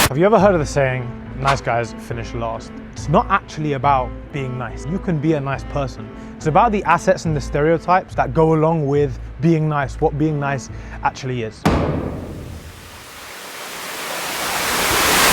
Have you ever heard of the saying, nice guys finish last? It's not actually about being nice. You can be a nice person. It's about the assets and the stereotypes that go along with being nice, what being nice actually is.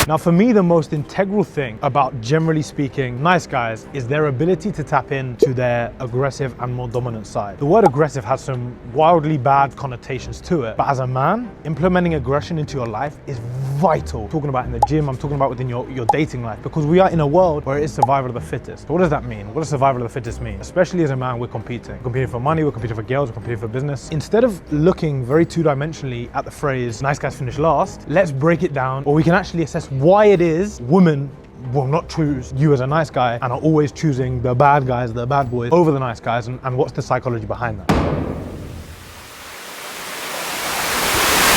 Now, for me, the most integral thing about, generally speaking, nice guys is their ability to tap into their aggressive and more dominant side. The word aggressive has some wildly bad connotations to it, but as a man, implementing aggression into your life is vital. I'm talking about in the gym, I'm talking about within your dating life, because we are in a world where it is survival of the fittest. So what does that mean? What does survival of the fittest mean? Especially as a man, we're competing. We're competing for money, we're competing for girls, we're competing for business. Instead of looking very two-dimensionally at the phrase, nice guys finish last, let's break it down, or we can actually assess why it is women will not choose you as a nice guy and are always choosing the bad guys, the bad boys, over the nice guys, and what's the psychology behind that.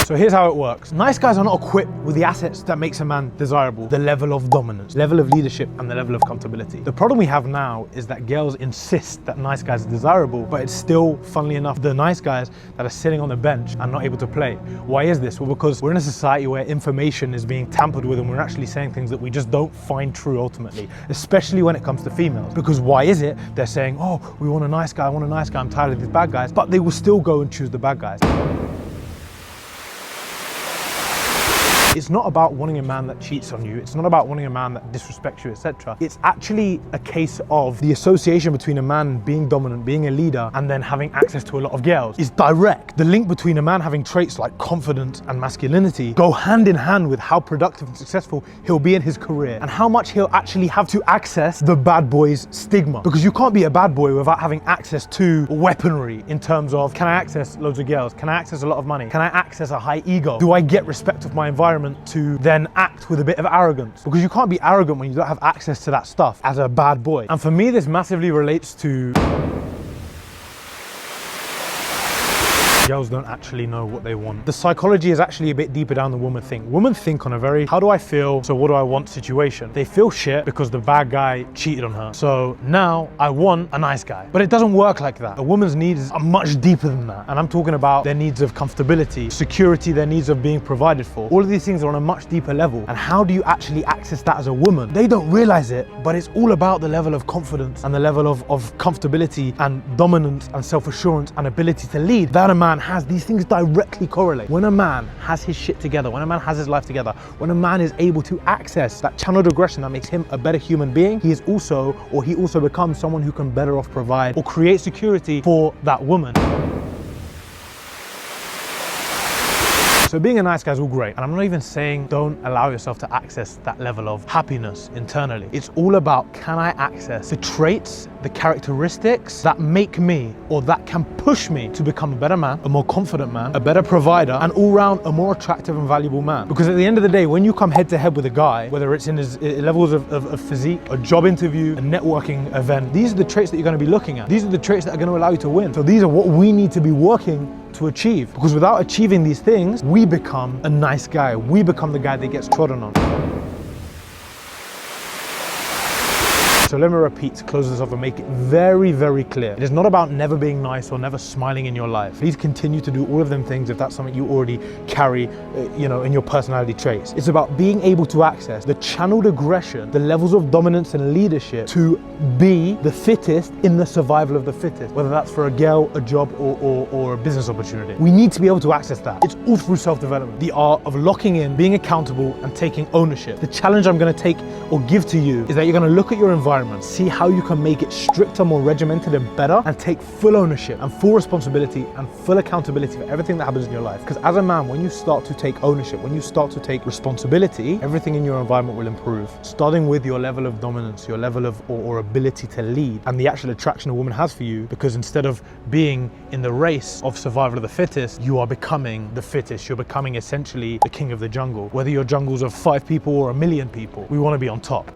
So here's how it works. Nice guys are not equipped with the assets that makes a man desirable, the level of dominance, level of leadership, and the level of comfortability. The problem we have now is that girls insist that nice guys are desirable, but it's still, funnily enough, the nice guys that are sitting on the bench and not able to play. Why is this? Well, because we're in a society where information is being tampered with and we're actually saying things that we just don't find true ultimately, especially when it comes to females. Because why is it? They're saying, oh, we want a nice guy, I want a nice guy, I'm tired of these bad guys, but they will still go and choose the bad guys. It's not about wanting a man that cheats on you. It's not about wanting a man that disrespects you, etc. It's actually a case of the association between a man being dominant, being a leader, and then having access to a lot of girls is direct. The link between a man having traits like confidence and masculinity go hand in hand with how productive and successful he'll be in his career and how much he'll actually have to access the bad boy's stigma. Because you can't be a bad boy without having access to weaponry in terms of, can I access loads of girls? Can I access a lot of money? Can I access a high ego? Do I get respect of my environment to then act with a bit of arrogance? Because you can't be arrogant when you don't have access to that stuff as a bad boy. And for me, this massively relates to girls don't actually know what they want. The psychology is actually a bit deeper down than women think. Women think on a very, how do I feel, so what do I want situation. They feel shit because the bad guy cheated on her. So now I want a nice guy. But it doesn't work like that. A woman's needs are much deeper than that. And I'm talking about their needs of comfortability, security, their needs of being provided for. All of these things are on a much deeper level. And how do you actually access that as a woman? They don't realize it, but it's all about the level of confidence and the level of comfortability and dominance and self-assurance and ability to lead that a man has. These things directly correlate. When a man has his shit together, when a man has his life together, when a man is able to access that channeled aggression that makes him a better human being, he also becomes someone who can better off provide or create security for that woman. So being a nice guy is all great, and I'm not even saying don't allow yourself to access that level of happiness internally. It's all about, can I access the traits, the characteristics that make me, or that can push me to become a better man, a more confident man, a better provider, and all round a more attractive and valuable man. Because at the end of the day, when you come head to head with a guy, whether it's in his levels of physique, a job interview, a networking event, these are the traits that you're going to be looking at. These are the traits that are going to allow you to win. So these are what we need to be working to achieve, because without achieving these things, we become a nice guy. We become the guy that gets trodden on. So let me repeat to close this off and make it very, very clear. It is not about never being nice or never smiling in your life. Please continue to do all of them things if that's something you already carry, in your personality traits. It's about being able to access the channeled aggression, the levels of dominance and leadership to be the fittest in the survival of the fittest, whether that's for a girl, a job, or a business opportunity. We need to be able to access that. It's all through self-development. The art of locking in, being accountable, and taking ownership. The challenge I'm going to take or give to you is that you're going to look at your environment, see how you can make it stricter, more regimented and better, and take full ownership and full responsibility and full accountability for everything that happens in your life. Because as a man, when you start to take ownership, when you start to take responsibility, everything in your environment will improve. Starting with your level of dominance, your level of or ability to lead, and the actual attraction a woman has for you, because instead of being in the race of survival of the fittest, you are becoming the fittest. You're becoming essentially the king of the jungle. Whether your jungle's of 5 people or 1 million people, we want to be on top.